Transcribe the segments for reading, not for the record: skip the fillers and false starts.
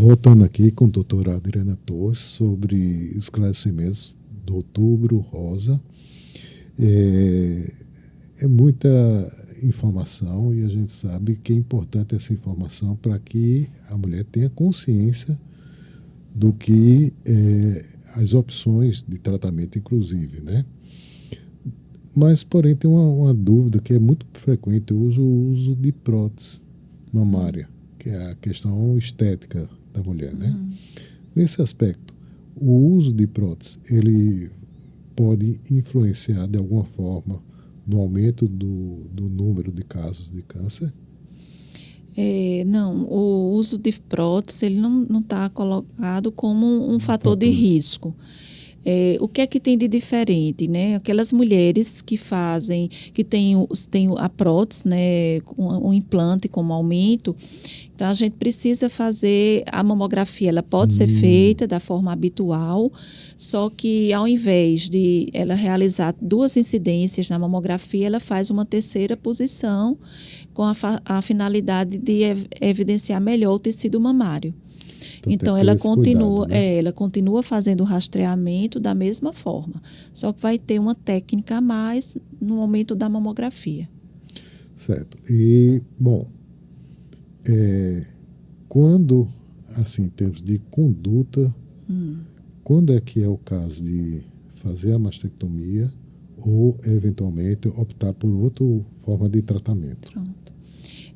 voltando aqui com a doutora Adriana Torres sobre esclarecimentos do Outubro Rosa. É muita informação e a gente sabe que é importante essa informação para que a mulher tenha consciência do que as opções de tratamento, inclusive, né? Mas, porém, tem uma dúvida que é muito frequente, o uso de prótese mamária, que é a questão estética da mulher, né? Nesse aspecto, o uso de prótese, ele pode influenciar de alguma forma no aumento do número de casos de câncer? Não, o uso de prótese ele não está colocado como um fator de risco. O que é que tem de diferente, né? Aquelas mulheres que têm a prótese, né, um implante como aumento, então a gente precisa fazer a mamografia, ela pode ser feita da forma habitual, só que ao invés de ela realizar 2 incidências na mamografia, ela faz uma terceira posição com a finalidade de evidenciar melhor o tecido mamário. Então ela continua, cuidado, né? ela continua fazendo o rastreamento da mesma forma, só que vai ter uma técnica a mais no momento da mamografia. Certo. E, bom, quando, assim, em termos de conduta, quando é que é o caso de fazer a mastectomia ou, eventualmente, optar por outra forma de tratamento? Pronto.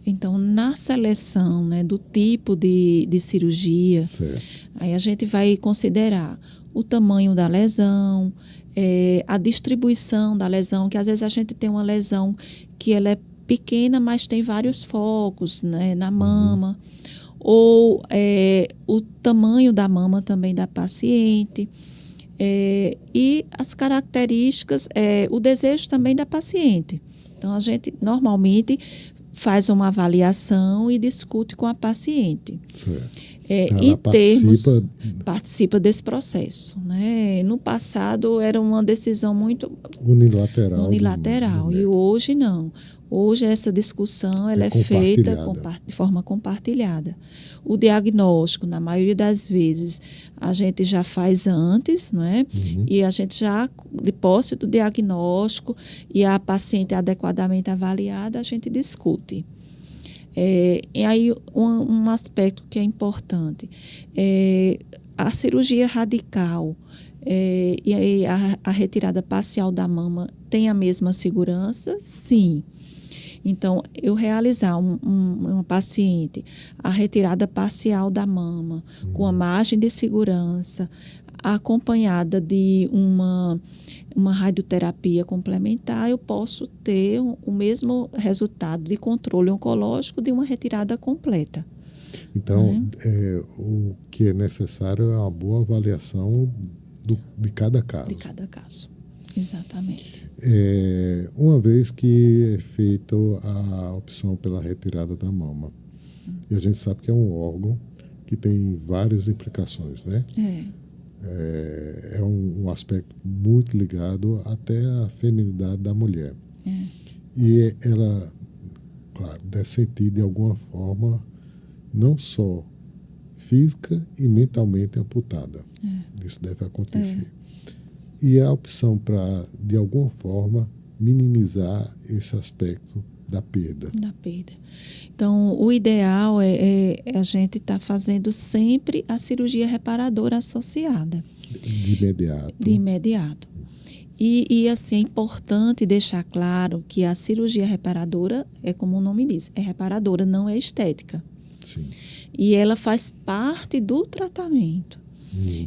Então, na seleção, né, do tipo de cirurgia, Certo. aí a gente vai considerar o tamanho da lesão, a distribuição da lesão, que às vezes a gente tem uma lesão que ela é pequena, mas tem vários focos, né, na mama, ou o tamanho da mama também da paciente, e as características, o desejo também da paciente. Então, a gente normalmente faz uma avaliação e discute com a paciente. Certo. E participa desse processo, né? No passado era uma decisão muito unilateral e hoje não. Hoje essa discussão ela é feita de forma compartilhada. O diagnóstico, na maioria das vezes, a gente já faz antes, não é? E a gente já, de posse do diagnóstico e a paciente adequadamente avaliada, a gente discute. E aí, um aspecto que é importante, a cirurgia radical e aí a retirada parcial da mama tem a mesma segurança? Sim. Então, eu realizar uma paciente a retirada parcial da mama com a margem de segurança, acompanhada de uma radioterapia complementar, eu posso ter o mesmo resultado de controle oncológico de uma retirada completa. Então, o que é necessário é uma boa avaliação de cada caso. De cada caso, exatamente. Uma vez que é feita a opção pela retirada da mama, e a gente sabe que é um órgão que tem várias implicações, né? É um aspecto muito ligado até à feminilidade da mulher. E ela, claro, deve sentir de alguma forma não só física e mentalmente amputada. Isso deve acontecer. E a opção para, de alguma forma, minimizar esse aspecto da perda. Então, o ideal é a gente estar fazendo sempre a cirurgia reparadora associada. De imediato. E assim, é importante deixar claro que a cirurgia reparadora, como o nome diz, é reparadora, não é estética. Sim. E ela faz parte do tratamento.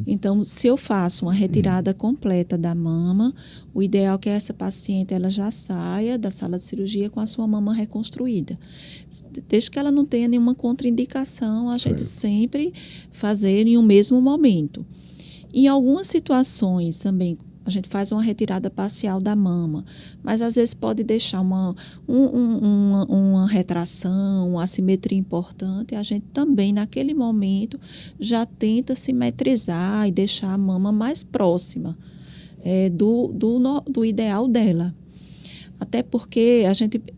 Então, se eu faço uma retirada completa da mama, o ideal é que essa paciente ela já saia da sala de cirurgia com a sua mama reconstruída. Desde que ela não tenha nenhuma contraindicação, a gente sempre fazer em um mesmo momento. Em algumas situações também, a gente faz uma retirada parcial da mama, mas às vezes pode deixar uma retração, uma assimetria importante. A gente também, naquele momento, já tenta simetrizar e deixar a mama mais próxima do ideal dela. Até porque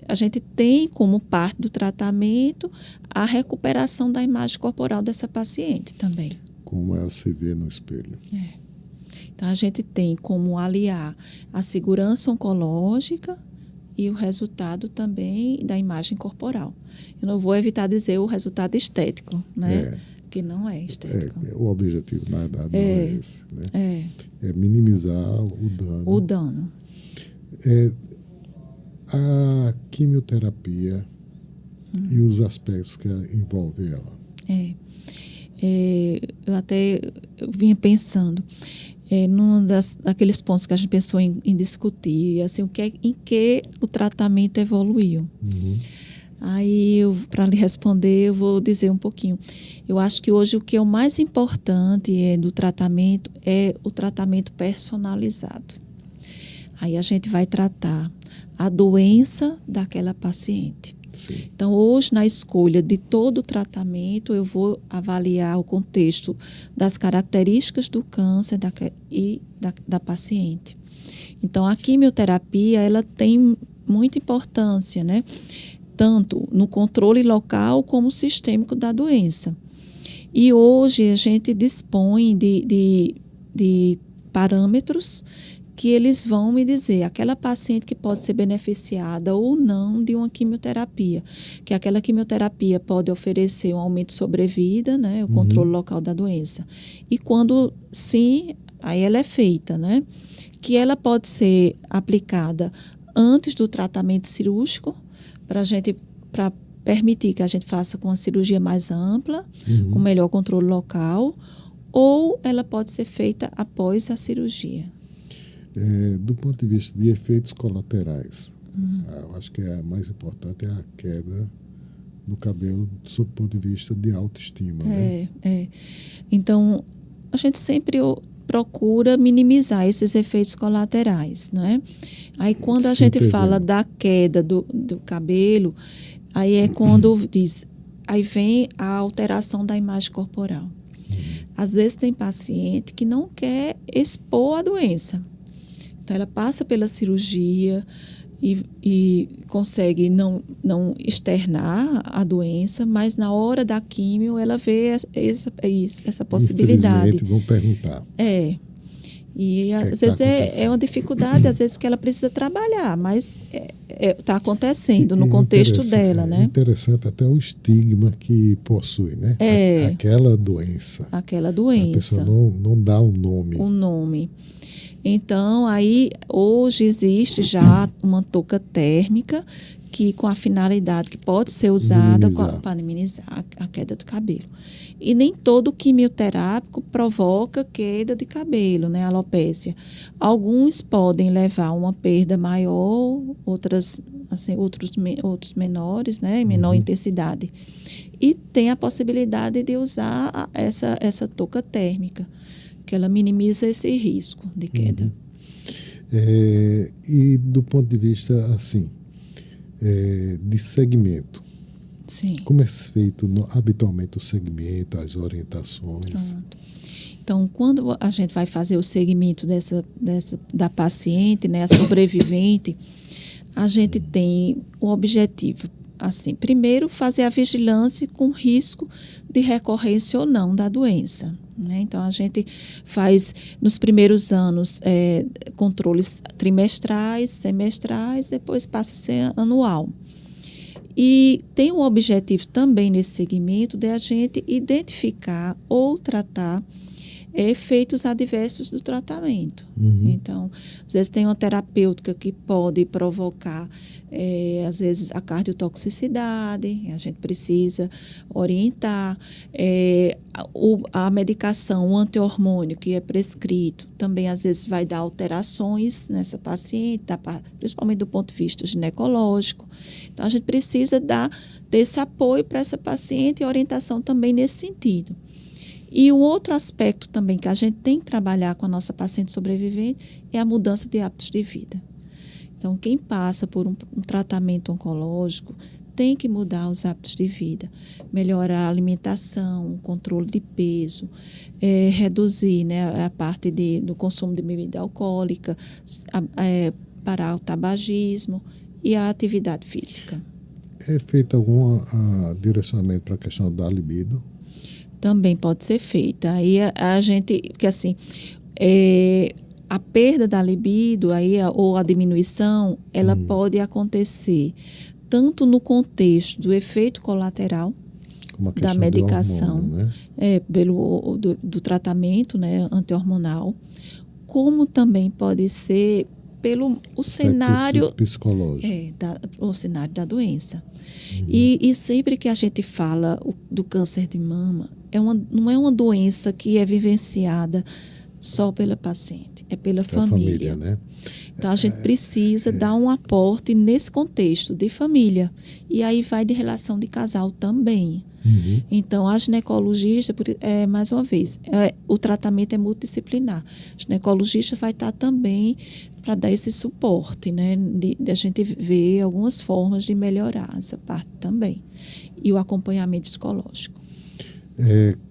a gente tem como parte do tratamento a recuperação da imagem corporal dessa paciente também. Como ela se vê no espelho. Então, a gente tem como aliar a segurança oncológica e o resultado também da imagem corporal. Eu não vou evitar dizer o resultado estético, né? Que não é estético. O objetivo, na verdade, não é esse. Né? É minimizar o dano. O dano. A quimioterapia e os aspectos que envolvem ela. Eu vinha pensando num daqueles pontos que a gente pensou em discutir, assim, em que o tratamento evoluiu. Aí, para lhe responder, eu vou dizer um pouquinho. Eu acho que hoje o que é o mais importante do tratamento é o tratamento personalizado. Aí a gente vai tratar a doença daquela paciente. Sim. Então, hoje, na escolha de todo o tratamento, eu vou avaliar o contexto das características do câncer e da paciente. Então, a quimioterapia, ela tem muita importância, né? Tanto no controle local como sistêmico da doença. E hoje a gente dispõe de parâmetros que eles vão me dizer aquela paciente que pode ser beneficiada ou não de uma quimioterapia, que aquela quimioterapia pode oferecer um aumento de sobrevida, né, o controle local da doença. E quando sim, aí ela é feita, né, que ela pode ser aplicada antes do tratamento cirúrgico, para permitir que a gente faça com uma cirurgia mais ampla, com melhor controle local, ou ela pode ser feita após a cirurgia. Do ponto de vista de efeitos colaterais, eu acho que a mais importante é a queda no cabelo, sob o ponto de vista de autoestima. Então, a gente sempre procura minimizar esses efeitos colaterais, né? Aí, quando a gente fala da queda do cabelo, aí é quando diz, aí vem a alteração da imagem corporal. Às vezes tem paciente que não quer expor a doença. Então, ela passa pela cirurgia e consegue não externar a doença, mas na hora da químio ela vê essa possibilidade. Infelizmente, vão perguntar. E às vezes é uma dificuldade, às vezes que ela precisa trabalhar, mas está acontecendo no contexto dela, né? É interessante até o estigma que possui, né? Aquela doença. Aquela doença. A pessoa não dá um nome. Um nome. Então, aí, hoje existe já uma touca térmica que com a finalidade que pode ser usada para minimizar a queda do cabelo. E nem todo quimioterápico provoca queda de cabelo, né, alopécia. Alguns podem levar a uma perda maior, outros menores, né, em menor intensidade. E tem a possibilidade de usar essa touca térmica, que ela minimiza esse risco de queda. E do ponto de vista, assim, de segmento. Sim. Como é feito habitualmente o segmento, as orientações? Pronto. Então, quando a gente vai fazer o segmento da paciente, né, a sobrevivente, a gente tem o objetivo, assim, primeiro fazer a vigilância com risco de recorrência ou não da doença. Né? Então, a gente faz, nos primeiros anos, controles trimestrais, semestrais, depois passa a ser anual. E tem um objetivo também nesse segmento de a gente identificar ou tratar efeitos adversos do tratamento. Então, às vezes tem uma terapêutica que pode provocar, às vezes, a cardiotoxicidade, a gente precisa orientar. A medicação, o anti-hormônio que é prescrito, também às vezes vai dar alterações nessa paciente, principalmente do ponto de vista ginecológico. Então, a gente precisa ter esse apoio para essa paciente e orientação também nesse sentido. E o outro aspecto também que a gente tem que trabalhar com a nossa paciente sobrevivente é a mudança de hábitos de vida. Então, quem passa por um tratamento oncológico tem que mudar os hábitos de vida, melhorar a alimentação, o controle de peso, reduzir, né, a parte do consumo de bebida alcoólica, parar o tabagismo. e a atividade física. É feito algum direcionamento para a questão da libido? Também pode ser feita. Aí a gente, porque assim, a perda da libido aí, ou a diminuição, ela pode acontecer tanto no contexto do efeito colateral da medicação, hormônio, né? Do tratamento, né, anti-hormonal, como também pode ser pelo o cenário psicológico. O cenário da doença. E sempre que a gente fala do câncer de mama, não é uma doença que é vivenciada só pela paciente, é pela família. Né? Então, a gente precisa dar um aporte nesse contexto de família. E aí vai de relação de casal também. Então, a ginecologista, mais uma vez, o tratamento é multidisciplinar. A ginecologista vai estar também para dar esse suporte, né? De a gente ver algumas formas de melhorar essa parte também. E o acompanhamento psicológico.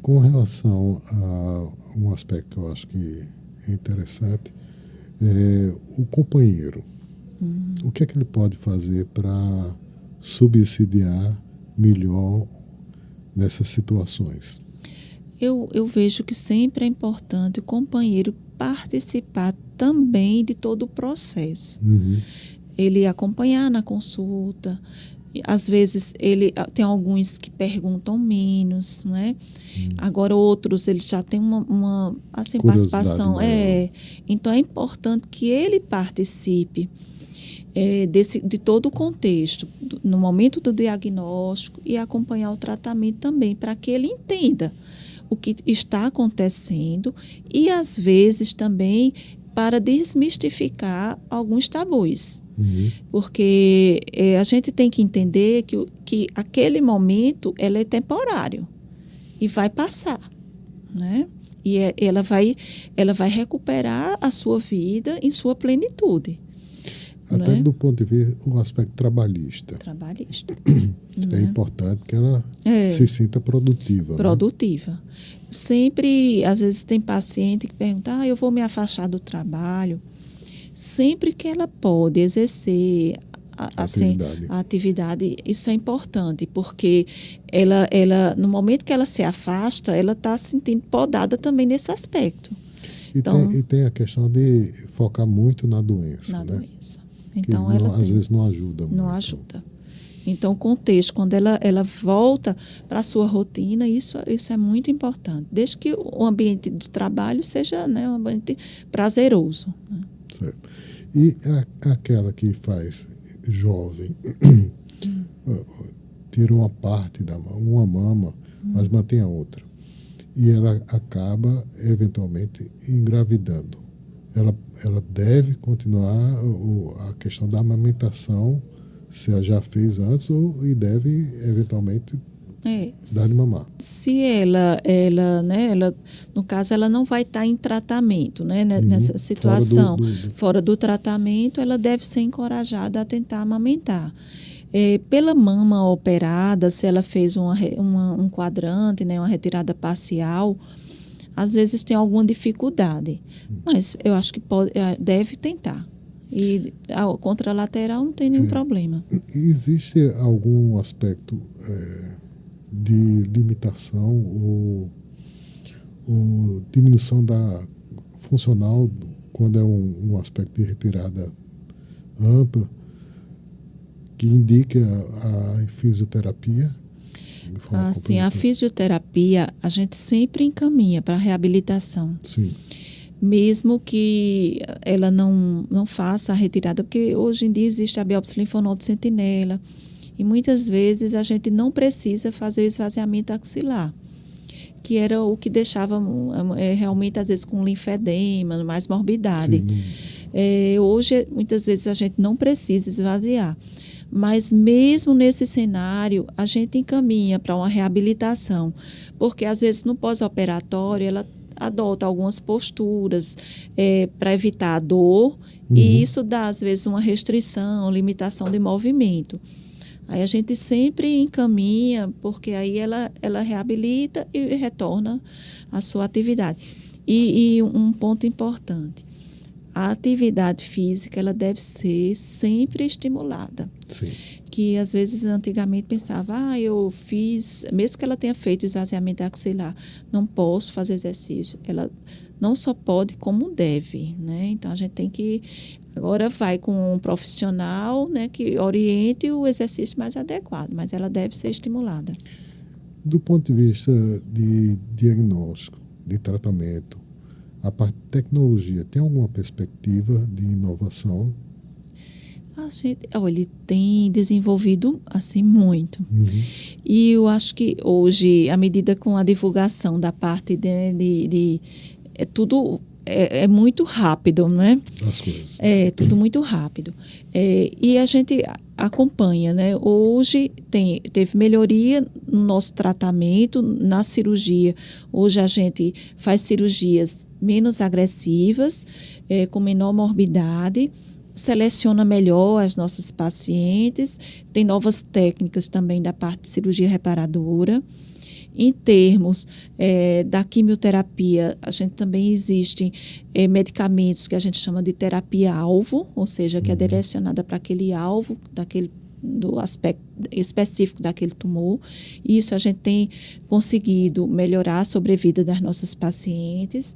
Com relação a um aspecto que eu acho que é interessante, o companheiro. O que é que ele pode fazer para subsidiar melhor nessas situações? Eu vejo que sempre é importante o companheiro participar também de todo o processo. Ele acompanhar na consulta. Às vezes, tem alguns que perguntam menos, né? Agora, outros, eles já têm uma assim, participação. Então, é importante que ele participe de todo o contexto, no momento do diagnóstico, e acompanhar o tratamento também, para que ele entenda o que está acontecendo e, às vezes, também para desmistificar alguns tabus. Porque a gente tem que entender que aquele momento ele é temporário e vai passar, né? E ela vai recuperar a sua vida em sua plenitude. Até do ponto de vista o aspecto trabalhista. É importante que ela se sinta produtiva. Produtiva. Né? Sempre, às vezes tem paciente que pergunta, eu vou me afastar do trabalho. Sempre que ela pode exercer a atividade, isso é importante, porque ela, no momento que ela se afasta, ela está se sentindo podada também nesse aspecto. E tem a questão de focar muito na doença. Doença. Então, às vezes não ajuda muito. Não ajuda. Então, o contexto, quando ela volta para a sua rotina, isso é muito importante. Desde que o ambiente do trabalho seja, né, um ambiente prazeroso. Né? Certo. E aquela que faz jovem, tira uma parte uma mama, mas mantém a outra. E ela acaba, eventualmente, engravidando. Ela deve continuar a questão da amamentação, se ela já fez antes, e deve, eventualmente, dar de mamar. Se ela, no caso, ela não vai estar em tratamento, né, nessa situação. Fora do tratamento, ela deve ser encorajada a tentar amamentar. Pela mama operada, se ela fez um quadrante, né, uma retirada parcial, às vezes tem alguma dificuldade, mas eu acho que deve tentar. E a contralateral não tem nenhum problema. Existe algum aspecto de limitação ou diminuição da funcional quando é um aspecto de retirada ampla que indica a fisioterapia? Sim, a fisioterapia a gente sempre encaminha para a reabilitação. Sim. Mesmo que ela não faça a retirada, porque hoje em dia existe a biópsia linfonodo sentinela e muitas vezes a gente não precisa fazer o esvaziamento axilar, que era o que deixava realmente, às vezes, com linfedema, mais morbidade. Hoje, muitas vezes, a gente não precisa esvaziar. Mas mesmo nesse cenário, a gente encaminha para uma reabilitação, porque às vezes no pós-operatório ela adota algumas posturas para evitar a dor, e isso dá às vezes uma restrição, limitação de movimento. Aí a gente sempre encaminha, porque aí ela reabilita e retorna à sua atividade. E um ponto importante, a atividade física ela deve ser sempre estimulada. Sim. Que às vezes antigamente pensava, eu fiz, mesmo que ela tenha feito esvaziamento axilar, não posso fazer exercício. Ela não só pode, como deve, né? Então a gente tem que, agora vai com um profissional, né, que oriente o exercício mais adequado, mas ela deve ser estimulada. Do ponto de vista de diagnóstico, de tratamento, a parte de tecnologia, tem alguma perspectiva de inovação? Ele tem desenvolvido assim muito. E eu acho que hoje, à medida com a divulgação da parte de tudo é muito rápido, não é? As coisas. É tudo muito rápido. E a gente acompanha, né? Hoje teve melhoria no nosso tratamento, na cirurgia. Hoje a gente faz cirurgias menos agressivas, com menor morbidade, seleciona melhor as nossas pacientes, tem novas técnicas também da parte de cirurgia reparadora. Em termos da quimioterapia, a gente também existem medicamentos que a gente chama de terapia-alvo, ou seja, que é direcionada para aquele alvo, do aspecto específico daquele tumor. Isso a gente tem conseguido melhorar a sobrevida das nossas pacientes.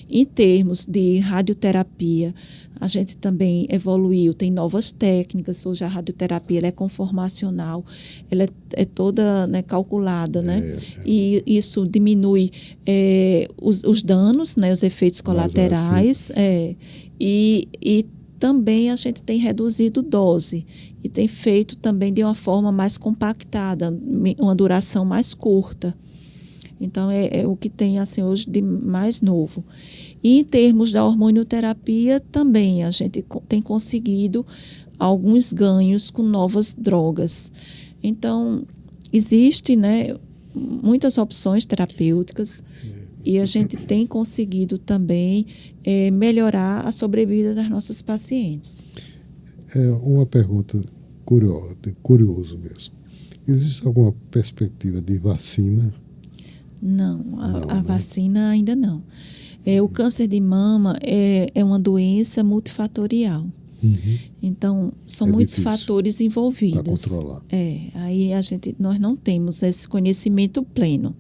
Em termos de radioterapia, a gente também evoluiu, tem novas técnicas. Hoje a radioterapia ela é conformacional, ela é toda, né, calculada, né? E isso diminui os danos, né, os efeitos colaterais. E também a gente tem reduzido dose e tem feito também de uma forma mais compactada, uma duração mais curta. Então, é o que tem assim, hoje de mais novo. E em termos da hormonioterapia, também a gente tem conseguido alguns ganhos com novas drogas. Então, existe, né, muitas opções terapêuticas e a gente tem conseguido também melhorar a sobrevida das nossas pacientes. Uma pergunta curioso mesmo. Existe alguma perspectiva de vacina? Não, a vacina ainda não. O câncer de mama é uma doença multifatorial. Então, são muitos fatores envolvidos. Para controlar. Aí nós não temos esse conhecimento pleno.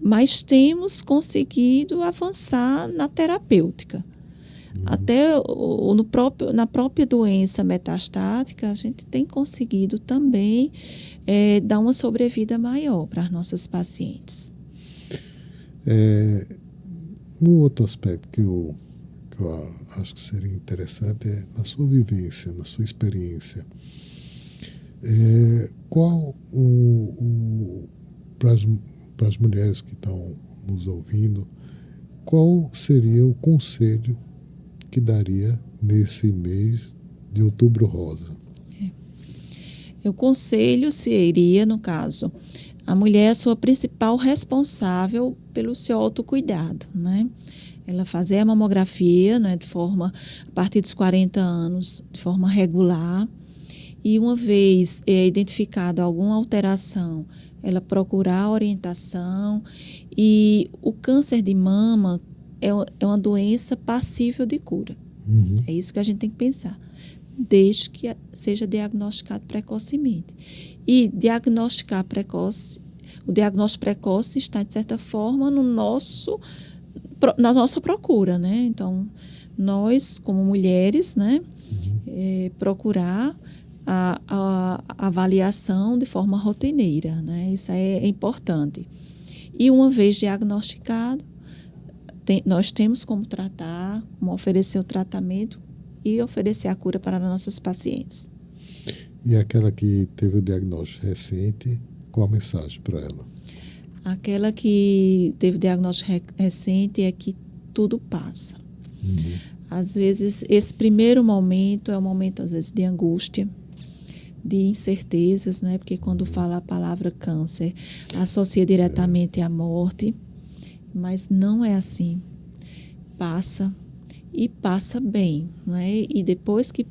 Mas temos conseguido avançar na terapêutica. Até na própria doença metastática, a gente tem conseguido também dar uma sobrevida maior para as nossas pacientes. Um outro aspecto que eu acho que seria interessante é na sua vivência, na sua experiência. Qual para as mulheres que estão nos ouvindo, qual seria o conselho que daria nesse mês de Outubro Rosa? O conselho seria, no caso, a mulher é a sua principal responsável pelo seu autocuidado, né? Ela fazer a mamografia, né, a partir dos 40 anos, de forma regular. E uma vez identificada alguma alteração, ela procurar a orientação. E o câncer de mama é uma doença passível de cura. É isso que a gente tem que pensar, desde que seja diagnosticado precocemente. E o diagnóstico precoce está, de certa forma, na nossa procura, né? Então, nós, como mulheres, né, procurar a avaliação de forma rotineira, né? Isso é importante. E uma vez diagnosticado, nós temos como tratar, como oferecer o tratamento e oferecer a cura para nossas pacientes. E aquela que teve o diagnóstico recente, qual a mensagem para ela? Aquela que teve o diagnóstico recente é que tudo passa. Às vezes, esse primeiro momento é um momento, às vezes, de angústia, de incertezas, né? Porque quando fala a palavra câncer, associa diretamente à morte. Mas não é assim. Passa e passa bem, né? E depois que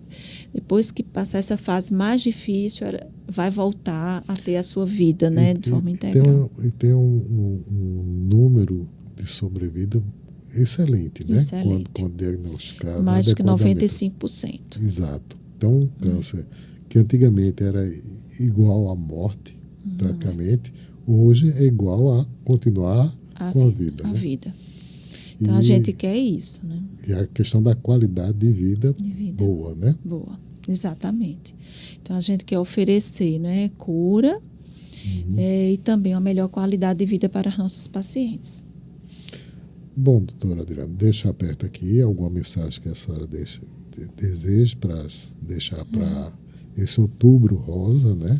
passar essa fase mais difícil, ela vai voltar a ter a sua vida, né? De forma integral. Tem um número de sobrevida excelente, né? Excelente. Quando diagnosticado. Mais que 95%. Exato. Então, um câncer que antigamente era igual à morte, praticamente, hoje é igual a continuar com a vida. A né? vida. Então, a gente quer isso, né? E a questão da qualidade de vida boa, né? Boa, exatamente. Então, a gente quer oferecer, né, cura e também uma melhor qualidade de vida para as nossas pacientes. Bom, doutora Adriana, deixa aberto aqui alguma mensagem que a senhora deseja para deixar para esse outubro rosa, né?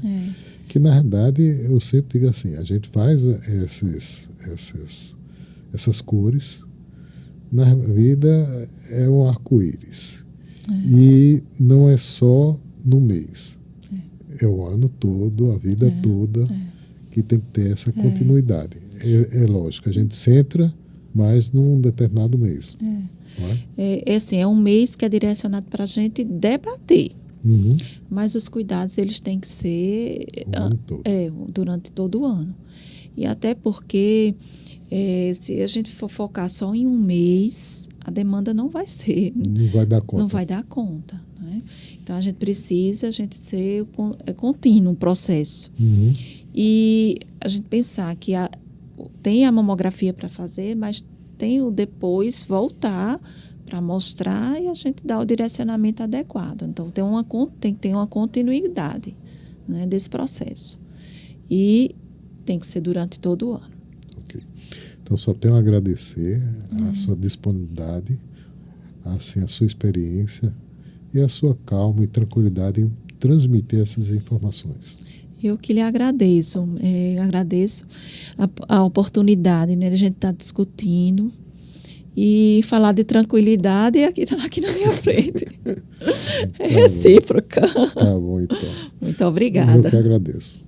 Que, na verdade, eu sempre digo assim, a gente faz essas cores. Na vida é um arco-íris. E não é só no mês. É o ano todo, a vida toda, que tem que ter essa continuidade. É lógico, a gente centra mais num determinado mês. Não é? É assim, é um mês que é direcionado para a gente debater. Mas os cuidados, eles têm que ser o ano todo. Durante todo o ano. E até porque se a gente for focar só em um mês, a demanda não vai ser. Não vai dar conta. Não vai dar conta. Né? Então, a gente precisa ser contínuo o processo. E a gente pensar que tem a mamografia para fazer, mas tem o depois voltar para mostrar e a gente dar o direcionamento adequado. Então, tem que ter uma continuidade, né, desse processo. E tem que ser durante todo o ano. Ok. Então, só tenho a agradecer a sua disponibilidade, assim, a sua experiência e a sua calma e tranquilidade em transmitir essas informações. Eu que lhe agradeço. Agradeço a oportunidade, né, de a gente estar discutindo e falar de tranquilidade aqui na minha frente. É recíproca. Tá bom, então. Muito obrigada. Eu que agradeço.